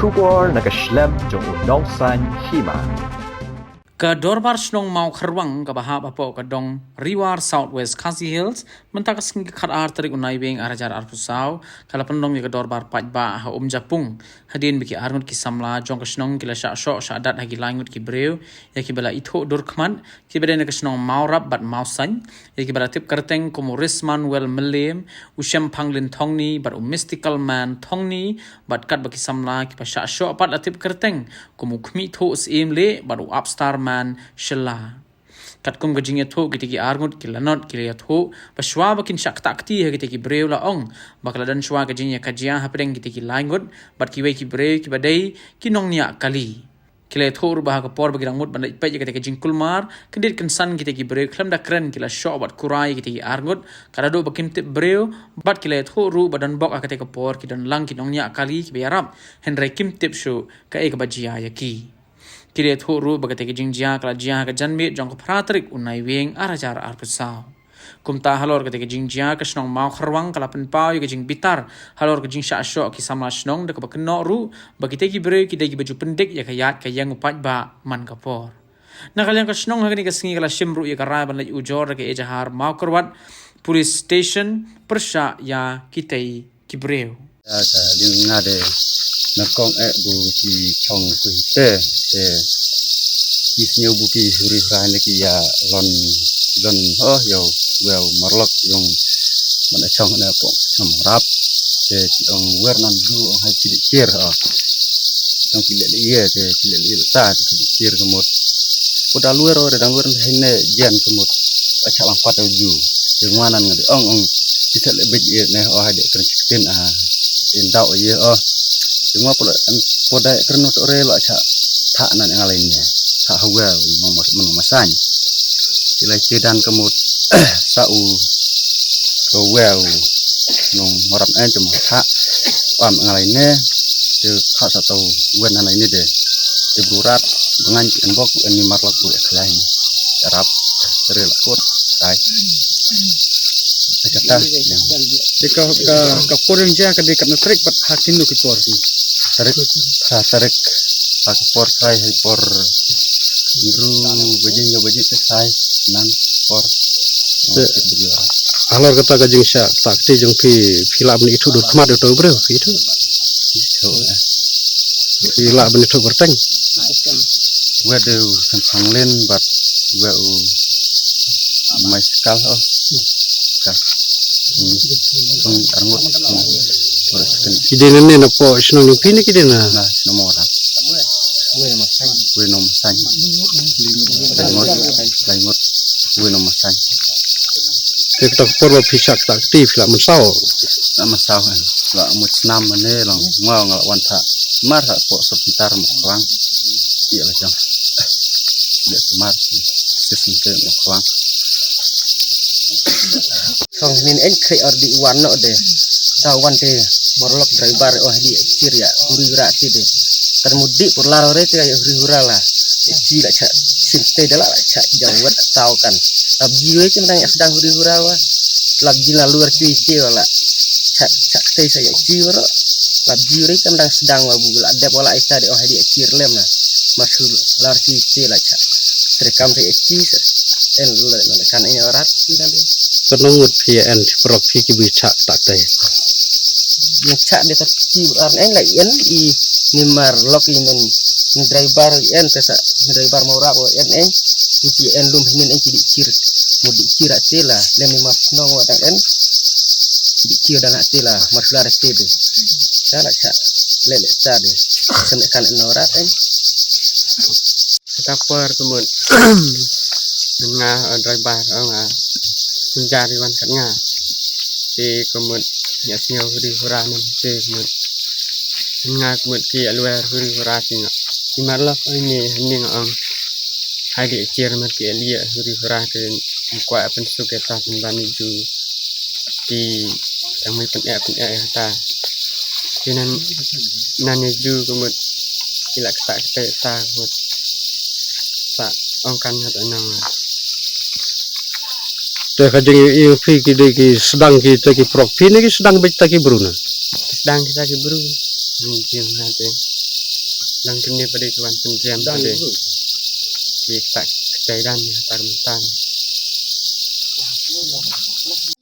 Shubor nakaslem jong unongsan hima. Ka dorbar snong mau kharwang ka bahab apo ka dong Riwar Southwest Khasi Hills mentak sing ka khar tarik unai beng arajar arpusau kala pendong ka dorbar pajba ha japung hadin biki arngut ki samla jong ka snong kila sha sho sha dat hagi langut ki breu ya ki bala itho durkman ki beden ka snong mau rap bat mau san ya ki bala tip karteng komo risman well melem ushem panglin thongni bat mystical man thongni bat kat baki samla ki pa sha sho pat atip karteng komo khmi tho sim le bat upstar man shella kat kum gajing tho giti ki arngut ki lanot ki le tho paswa bakin shak takti ha giti ki breu la ong bakla dan shwa gajing ya kajia ha pedeng giti ki langut bat ki we ki breu ki badai ki nong nya kali kile thor bah ka por bagi rangut bandai pe giti ki jing kulmar kedit kan san giti ki breu khlam da kren kila sho bat kurai giti ki arngut kada do bakin tip breu bat kile thoru badan bok akate ka por ki dan lang ki nong nya kali ki biarap henry kim tip shu ka ek bajia ya ki kile thoru bagate ki jingjia kala jia ka janmi jong ko pratrik unai weng arajar arpusau kumta halor kate ki jingjia ka snong mau kharwang kala pen pau ki jing bitar halor ki jing sha sho ki samla snong de ka bakno ru bagite ki bre ki de ki baju pendek ya ka yat ka yang upat ba man ka por nakalyang ka snong hagni ka singi kala shimru ya ka ra ban lai ujor ke ejahar mau korwat police station persha ya kitei ki breu ta ding ngade na kong bu chi chong ku te kisnyo bu ki huri ran ki ya lon yo well marlok yung mana chong na po chong rap te ong wer nan du ong hai ki kir ong ki le ye te ki le ta ki kir kemut udah luar dang luar hene jan kemut acha lang pat ju te ngwanan ngade ong bisa lebih ye ne hai de kercitin indau ye cuma pada kerana tu rela cak tak nak yang lainnya tak hawa memasan sila cedan kemut sau kewel nong marap cuma tak yang lainnya tu tak satu wen yang lainnya deh diburat dengan enbok ini marlak bu lain arab terela kot tai kata jika kapur yang dia kedekat netrik bat hakin lu kipor sih tarik por kai por ru baji sai nan por alor kata ka jing sha takti jong phila bni thu dut khmat to bre phi thu phila bni thu berteng wedu sampang len bat weu mai skal skal arngut kidena ne na po snong ni pini kidena na nomor we nom san laingot we nom san tek tok por phisak takti phila mun sao nama sao la mut nam ne long ngao ngala wanta mar ha po sebentar mokwang iya lah jang le smart sistem ke mokwang song nin en kre ordi warno de tawan te morlok driver di cir ya huri hura ti de termudi por larore te huri hura la ci la cha sinte de la cha jawat tau kan abjiwe ke menang sedang huri hura wa labji la luar ci ci wala cha te saya ci waro labjiwe ke menang sedang wa bu la de bola isa de di cir lem na masul lar ci ci la cha terekam te ci en le kan ini orat ci dan kenongut pn profi ki bicha taktai yang cak dia terci arne lai en I nimar lok imen driver en tesa driver mau rabo en uji en lum hinin en jadi cir mudi cira tela lem mas nong wadan en jadi cir dan tela maslar tebe sana cak lele tade senekan norat en tapar kemun nga driver nga mencari wan katnya di kemun ya sinyal huri hurana te kemun nga kemun ki luar huri hurati nga imarlak ini hening hadi cer mat ki elia huri hurate kwa pensuk eta pendani ju di yang mai pen ta kinan nane ju kemun kilak tak ta kemun sa ongkan hat anang te ka jing i phi ki de ki sedang ki te ki profi ne ki sedang bet ta ki bruna sedang kita ki bru jing hate lang kini pada kawan tenjam pada di tak kejadian ya tak mentan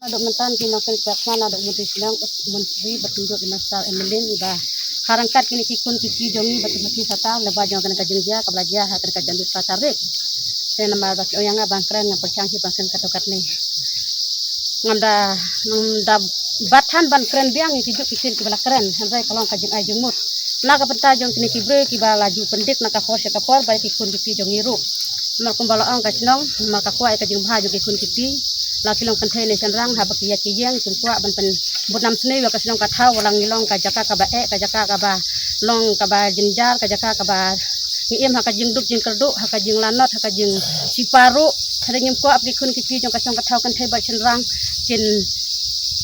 Ada mentan kini makan mana ada menteri sedang menteri bertunjuk di Nasar Emelin iba harangkat kini kikun kiki jongi batu sata lepas jangan kena kajian dia kabelajar akan kajian du tarik saya nama bagi oyang bangkren yang percangki bangkren katokat ni ngamda batan bangkren biang yang kijuk kisin kibala keren sampai kalau kajian ay jumut naga penta jong kini kibre kiba laju pendik naka for sekapor baik kikun kiki jongi ru markum balaang kacnong maka kuai kajian bha jong kikun kiki laki long kantai ni senrang haba kiya kiyang sumkwa ban pen bunam sne wa kasnong kathau walang nilong kajaka ka ba kajaka ka ba long ka ba jinjar kajaka ka ba ngiem haka jing dup jing kerdu haka jing lanot haka jing siparu haringim ko apli kun kiki jong kasnong kathau kantai ba senrang kin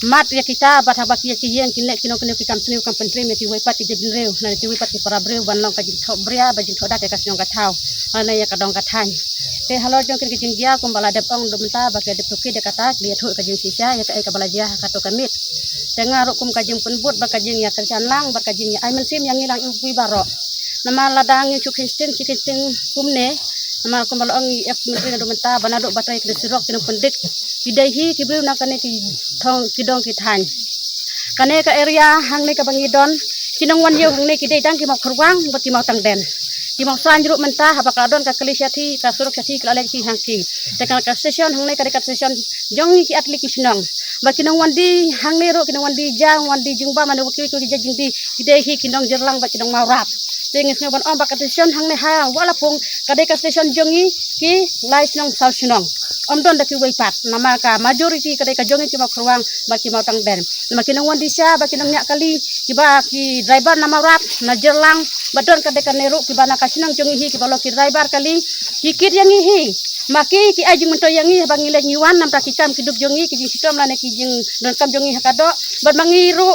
mat ya kita bat haba kiya kiyang kin lek kinong kinong kam sne kam pentre me ki wepat ki jebin rew na ki wepat ki para brew ban long ka jing thok bria ba jing thoda ka kasnong kathau ana ya kadong kathai te halo jong kin kijing dia kumbala depong do menta bagi depuki de kata dia thu kajing sisa ya kai kabala dia kato kamit tenga rukum kajing penbut bakajing ya kerjaan lang bakajing ya ai mensim yang ilang ibu baro nama ladang yang cikin kumne nama kumbala ong ef menteri do menta banado batrai ke sirok kinu pendik idaihi kibru nakane ki thong kidong ki than kane ka area hang ne ka bangidon kinong wan yo hang ne ki dei tang ki mok khurwang baki mau tang den di mau selanjut mentah apa kadon ka kelisiati ka suruk syati ka lek ki hangki tekan ka session hangne ka dekat session jongi ki atli ki sinong baki nang wandi hangne ro kinang wandi jang wandi jingba manu ki ki jing di dehi kinong jerlang baki nang mau rap tengis ngan on baka session hangne ha wala pung ka dekat session jongi ki lais nang sal sinong don daki weipat nama ka majority ka dekat jongi ki mau kruang baki mau tang den baki nang wandi sya baki nang nyak kali ki ba ki driver nama rap na jerlang badon ka dekat neru ki bana kasinang jongi hi ki balo ki driver kali kikit yang hi maki ki ajing mento yang hi bangile ngiwan nam takikam kidup jongi ki jing sitom lane ki jing don kam jongi hakado bad mangiru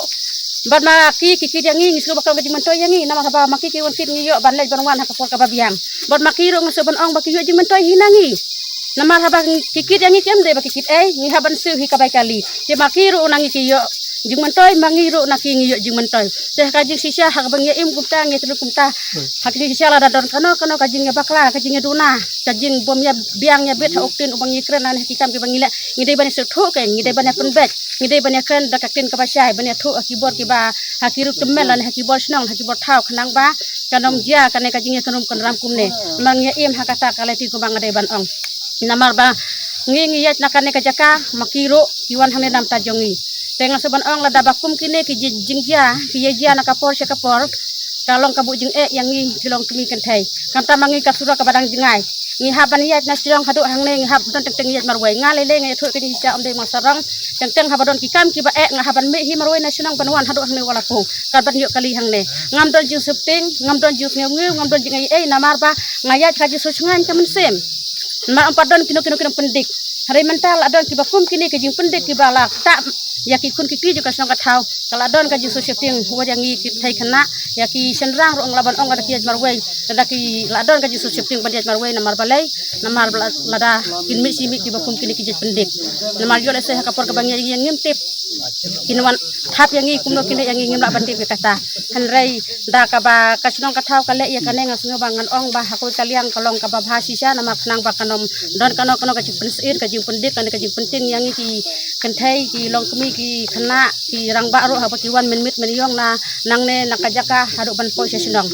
bad maki kikit yang hi ngisro bakal jing mento yang hi nama ba maki ki won fit ngiyo ban lej ban wan hakapor ka babiang bad maki ro ngaso ban ong baki yo jing mento hi nangi nama habang kikit yang hi kem de baki kit ngi haban su hi kabai kali je maki ro nangi ki yo jing mentoy mangiru nak ngiyo jing mentoy teh kajing sisa hak bangya im kumta ngi telu kumta hak sisa la dadon kano kajing bakla kajing duna kajing bomnya biangnya bet oktin ubang yikren an hikam ki bangila ngidai bani sethu ke ngidai bani penbet ngidai bani kren dakatin ka pasai bani thu akibor ki ba hakiru temel an hakibor snong hakibor thau khnang ba kanom jia kane kajing kanum kanram kumne mangya im hakata kaleti ko bang ngadai ban ong namar ba ngi yat nakane kajaka makiru kiwan hane nam tajongi tengah seban ong lada bakum kini ki jingja ki yejia nak kapor sekapor kalong kabu jing yang ni tilong kemi kentai kanta mangi kasura ka badang jingai ngi haban yat na tilong hadu hang ne ngi hab don teng yat marwai ngalele ngi thu ki ja om de masarang teng habadon ki kam ki ba nga haban me hi marwai na sinang banwan hadu hang ne wala pung kaban yuk kali hang ne ngam don jing septing ngam don jing ngi ngam don jing namar ba ngayat kaji susungan kamen sem ma ampadon kino pendik hari mental adon ki bakum kini ke jing pendik ki bala tak ya ki kun kiki juga song kathau kala don ka jisu septing wajangi ki thai khana ya ki senrang ro laban ong ada ki marwei ada ki ladon ka jisu septing bandiat marwei namar balai namar lada kin mi simi ki bakum kini ki jit pendik namar jole se hakapor ka bangya yang ngimtip kinwan thap yang ngi kumno kini yang ngim la bantip ki kata hanrei da ka ba ka song kathau kale ya kane ngasngo bangan ong ba hakul kaliang kalong ka ba bhasisa namar khnang ba kanom don kano ka jit pensir ka jing pendik ka jing penting yang ki kentai ki long kemi ki kena ki rang baru haba ki wan minit meniyong na nangne nakajaka hadu ban po sesinong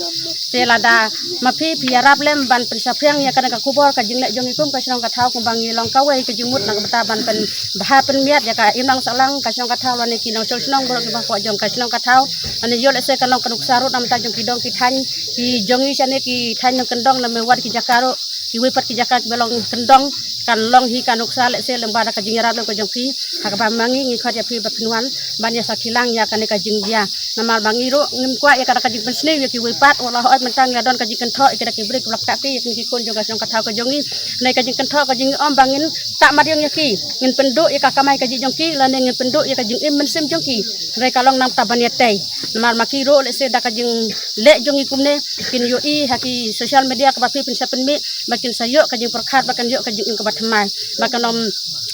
telada mapi piarap lem ban prisapriang ya kana ka kubor ka jingle jong ikum ka sinong ka thau kumbangi long kawai ka jimut nak beta ban pen baha pen miat ya ka inang salang ka sinong ka thau lani ki nong sinong boro ki ba ko jong ka sinong ka thau ane yole se kanong kanuk sarut nam ta jong ki dong ki than ki jongi sane ki than nong kendong na me war ki jakaro ki wipat ki jakat belong kendong kan long hi kanuk sale se lembada ka jingira lo ko jongki hakaba mangi ngi khadya phi bapnuan banya sakilang ya kan ka jingja namal bangiro ngim kwa ya kada ka jing pensne ya ki wipat wala hoat mentang ya don ka jing kentho ikada ki break blak ka ki ki kon joga song kathau ka jongi nai ka jing kentho ka jing om bangin tak mariang ya ki ngin penduk ya ka kamai ka jing jongki lan ngin penduk ya ka jing im mensim jongki nai kalong nam tabanya tei namal makiro le se da ka jing le jongi kumne kin yo i haki social media ka bapi pensapen mi makin sayo ka jing perkhat bakan yo ka jing ka thamai bahkan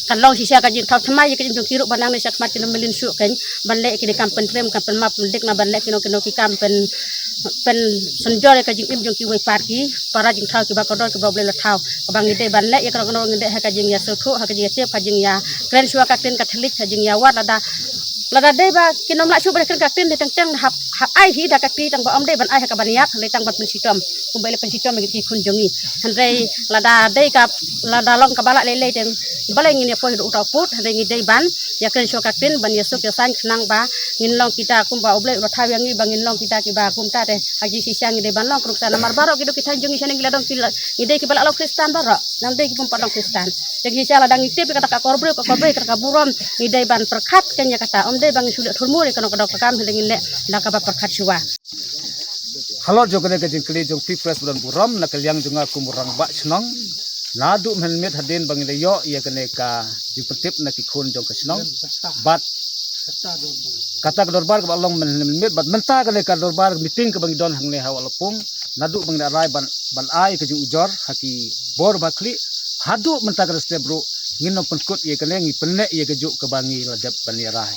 kan long sisa kajing thau thamai ka jing kiruk banang ne sak mat kino melin su kan banle ki de kampen trem kampen map dik na banle kino ki kampen pen senjol ka jing im jong ki wei parki para jing thau ki ba kodol ki ba ble la thau ka bang ide ban le ya ka no ngide ha ka jing ya sothu ha ka jing chep ka jing ya kren shwa ka tin ka thlik ka jing ya wat lada de ba kinom la chu ba kren ka tin de tang hap ai hi da ka ti tang ba om de ban ai ha ka ban yak le tang ba pen sitom kum ba le pen sitom ki kun jongi han re lada de ka lada long ka bala le teng bala ngine po du ta put ha ngi de ban ya kren shwa ka tin ban ya su ke san khnang ba ngin long kita kum ba oble lo thau yang ngi bangin long kita ki ba kum ta de haji sisang de ban long kruk sana mar baro ki do kita jongi sana ngi ladong fil ide ki bala lo kristan baro nam de ki pum padong kristan jadi sala dang itip kata ka korbre kata burom ide ban perkat kenya kata om de bang sudah turmuri kana ka dok kam ngin le la ka ba perkat suwa halo jogane ka jing kli jong pi press bulan buram na kaliang junga kumurang ba chnong nadu helmet hadin bang le yo ya kane ka jipetip na ki khun jong ka chnong bat kata ka dorbar ka long helmet bat menta kane ka dorbar meeting ka bang don hangne ha walapung nadu bang na rai ban ai ka jing ujor haki bor bakli hadu menta ka ste bro ngin no penkut ye kane ngi penne ye ka juk ka bangi ladap ban ya rai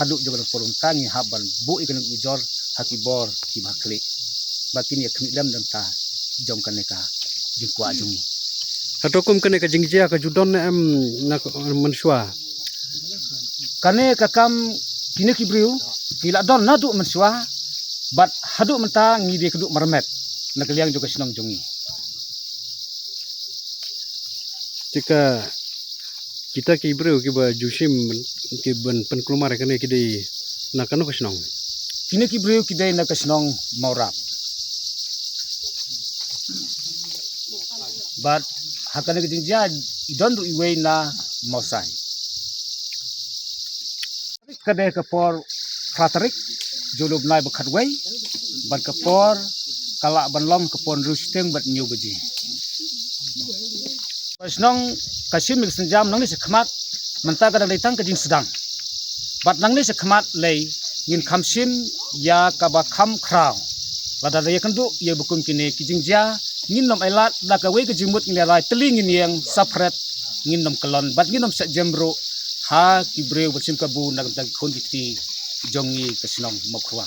hadu jogan forum tangi haban bu ikan ujor haki bor ki bakli bakin ya kni dam dan ta jong kaneka jingkwa jung hatokum kene ka jingjia ka judon em na manswa kane ka kam kini ki briu kila don nadu manswa bat hadu menta ngi de kudu marmet na kaliang juga senang jongi jika kita ki bro ki ba jusim ki ban penkelumar kene ki de na kanu kasnong kini ki briu ki de na kasnong maurap but hakane ki jingjia idon du iwe na mausai kade ka por fatarik julub nai bakat wei ban ka por kala ban lom ka pon rusting bat new baji pasnong kasim mik senjam nang ni se khmat menta ka dang tang ka jing sedang bat nang ni se khmat lei ngin khamsim ya ka ba kham khrau lada ye kandu ye bukum kini ki jingjia ngin nom elat da ka wei ka jimut ngin lai teling ngin yang sapret ngin nom kelon bat ngin nom sa jemro ha ki breu bersim kabu nak tak khon ki jongi kasnong mokwa